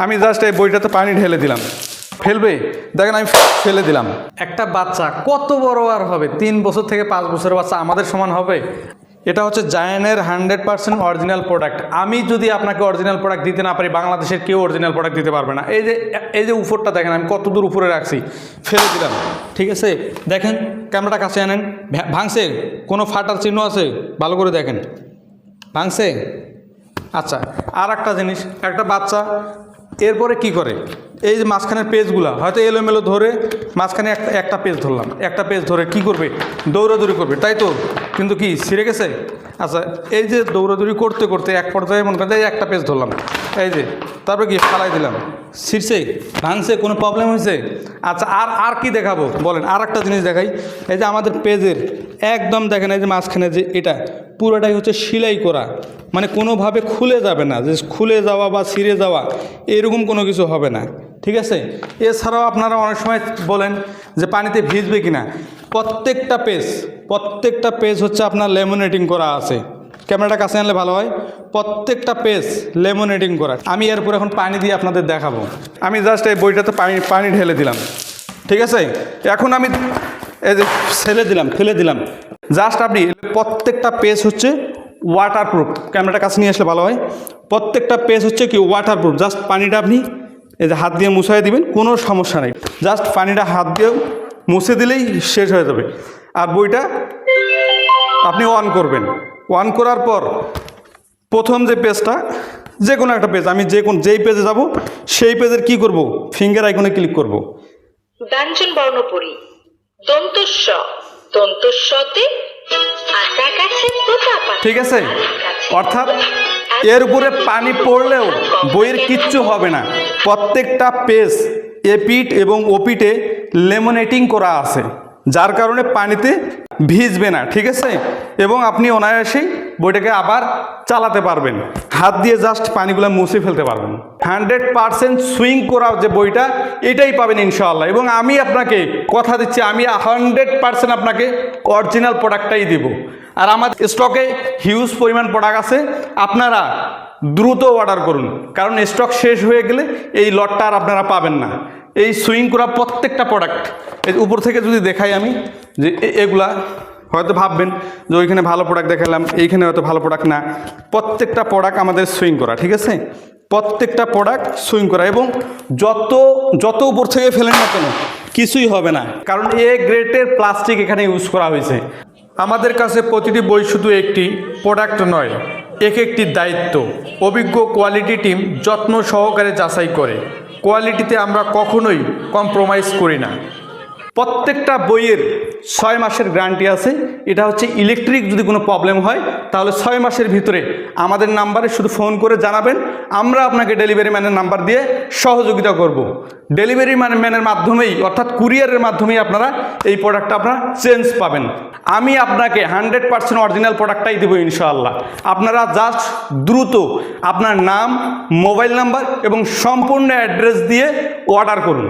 আমি জাস্ট এই বইটাতে পানি ঢেলে দিলাম, ফেলবে দেখেন আমি ফেলে দিলাম। একটা বাচ্চা কত বড় আর হবে, 3 বছর থেকে 5 বছরের বাচ্চা আমাদের সমান হবে। এটা হচ্ছে জায়ানের 100% অরিজিনাল প্রোডাক্ট। আমি যদি আপনাকে অরিজিনাল প্রোডাক্ট দিতে না পারি, বাংলাদেশের কেউ অরিজিনাল প্রোডাক্ট দিতে পারবে না। এই যে উপরটা দেখেন আমি কত দূর উপরে রাখছি, ফেলে দিলাম, ঠিক আছে। দেখেন ক্যামেরাটা কাছে আনেন, ভাঙছে, কোনো ফাটার চিহ্ন আছে, ভালো করে দেখেন, ভাঙছে। আচ্ছা, আর একটা জিনিস, একটা বাচ্চা এরপরে কি করে, এই যে মাঝখানের পেজগুলো হয়তো এলোমেলো ধরে মাঝখানে একটা পেজ ধরলাম, একটা পেজ ধরে কি করবে, দৌড়াদৌড়ি করবে, তাই তো, কিন্তু কি ছিঁড়ে গেছে। আচ্ছা, এই যে দৌড়াদৌড়ি করতে করতে এক পর্যায়ে মনে করেন এই একটা পেজ ধরলাম, এই যে তারপরে কি ফালাই দিলাম, ছিঁড়ছে, ভাঙছে, কোনো প্রবলেম হয়েছে। আচ্ছা, আর কি দেখাবো বলেন, আর একটা জিনিস দেখাই। এই যে আমাদের পেজের একদম দেখেন, এই যে মাঝখানে যে এটা পুরোটাই হচ্ছে সেলাই করা, মানে কোনোভাবে খুলে যাবে না, যে খুলে যাওয়া বা ছিঁড়ে যাওয়া এরকম কোনো কিছু হবে না, ঠিক আছে। এছাড়াও আপনারা অনেক সময় বলেন যে পানিতে ভিজবে কিনা, প্রত্যেকটা পেজ হচ্ছে আপনার লেমিনেটিং করা আছে। ক্যামেরাটা কাছে আনলে ভালো হয়, প্রত্যেকটা পেজ লেমিনেটিং করা। আমি এরপর এখন পানি দিয়ে আপনাদের দেখাবো। আমি জাস্ট এই বইটাতে পানি ঢেলে দিলাম, ঠিক আছে। এখন আমি এই যে ফেলে দিলাম। জাস্ট আপনি প্রত্যেকটা পেজ হচ্ছে ওয়াটারপ্রুফ। ক্যামেরাটা কাছে নিয়ে আসলে ভালো হয়। প্রত্যেকটা পেজ হচ্ছে কি ওয়াটারপ্রুফ। জাস্ট পানিটা আপনি এই যে হাত দিয়ে মুছাই দিবেন, কোনো সমস্যা নেই। জাস্ট পানিটা হাত দিয়ে মুছে দিলেই শেষ হয়ে যাবে। আর বইটা আপনি অন করবেন, অন করার পর প্রথম যে পেজটা, যে কোনো একটা পেজ, আমি যেই পেজে যাব সেই পেজের কি করব, ফিঙ্গার আইকনে ক্লিক করব। ব্যঞ্জন বর্ণ পড়ি, দন্তস্ব, দন্তস্বতে আতা গাছে তোতা পাতা, ঠিক আছে। অর্থাৎ এর উপরে পানি পড়লেও বইয়ের কিচ্ছু হবে না। প্রত্যেকটা পেজ এপিট এবং ওপিটে লেমিনেটিং করা আছে, যার কারণে পানিতে ভিজবে না, ঠিক আছে। এবং আপনি অনায়াসেই বইটাকে আবার চালাতে পারবেন, হাত দিয়ে জাস্ট পানিগুলো মুছে ফেলতে পারবেন। 100% সুইং করা যে বইটা, এটাই পাবেন ইনশাআল্লাহ। এবং আমি আপনাকে কথা দিচ্ছি, আমি 100% আপনাকে অরিজিনাল প্রোডাক্টটাই দেব। আর আমাদের স্টকে হিউজ পরিমাণ প্রোডাক্ট আছে, আপনারা দ্রুত অর্ডার করুন, কারণ স্টক শেষ হয়ে গেলে এই লটটা আর আপনারা পাবেন না। এই সুইং করা প্রত্যেকটা প্রোডাক্ট, এই উপর থেকে যদি দেখাই আমি, যে এগুলা হয়তো ভাববেন যে ওইখানে ভালো প্রোডাক্ট দেখালাম, এইখানে হয়তো ভালো প্রোডাক্ট না। প্রত্যেকটা প্রোডাক্ট আমাদের সুইং করা, ঠিক আছে। প্রত্যেকটা প্রোডাক্ট সুইং করা, এবং যত উপর থেকে ফেলেন না কেন কিছুই হবে না, কারণ এ গ্রেডের প্লাস্টিক এখানে ইউজ করা হয়েছে। আমাদের কাছে প্রতিটি বই শুধু একটি প্রোডাক্ট নয়, একটি দায়িত্ব। অভিজ্ঞ কোয়ালিটি টিম যত্ন সহকারে যাচাই করে। কোয়ালিটিতে আমরা কখনোই কম্প্রোমাইজ করি না। প্রত্যেকটা বইয়ের 6 মাসের গ্যারান্টি আছে। এটা হচ্ছে ইলেকট্রিক যদি কোনো প্রবলেম হয় তাহলে 6 মাসের ভিতরে আমাদের নাম্বারে শুধু ফোন করে জানাবেন, আমরা আপনাকে ডেলিভারি ম্যানের নাম্বার দিয়ে সহযোগিতা করব। ডেলিভারি ম্যানের মাধ্যমেই, অর্থাৎ কুরিয়ারের মাধ্যমেই আপনারা এই প্রোডাক্টটা আপনারা চেঞ্জ পাবেন। আমি আপনাকে 100% অরিজিনাল প্রোডাক্টটাই দেবো ইনশাআল্লাহ। আপনারা জাস্ট দ্রুত আপনার নাম, মোবাইল নাম্বার এবং সম্পূর্ণ অ্যাড্রেস দিয়ে অর্ডার করুন।